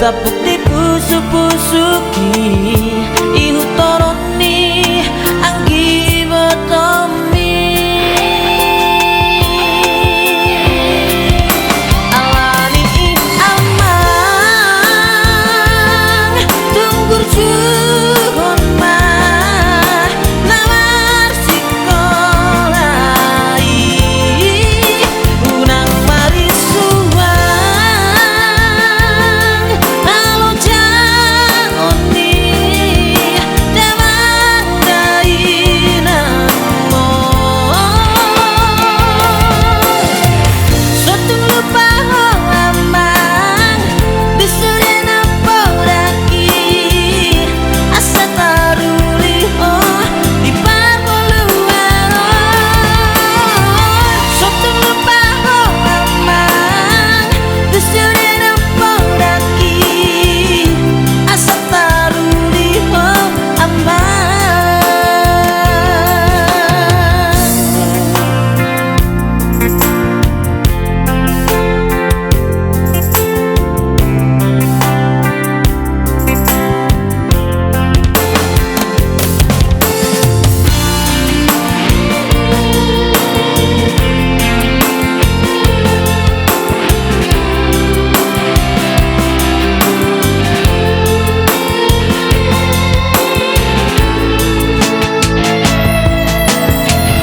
tapuk dipusuk-pusuki ihu toroni anggi botomi alani amang tunggur juhon mah nawar sikolai unang marisuang alo jaoni dewang dainamo sotung lupa holamang bisurena poraki asa taruli oh di parmoluaro sotung lupa holamang bisurena poraki asa taruli oh amang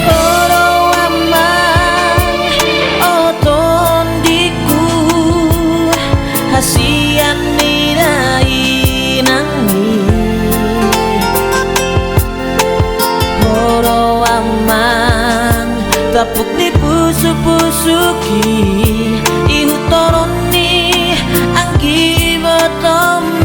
oro amang oton diku hasian ninai nangi oro amang tapuk dipusuk-pusuki ihu toroni anggi botom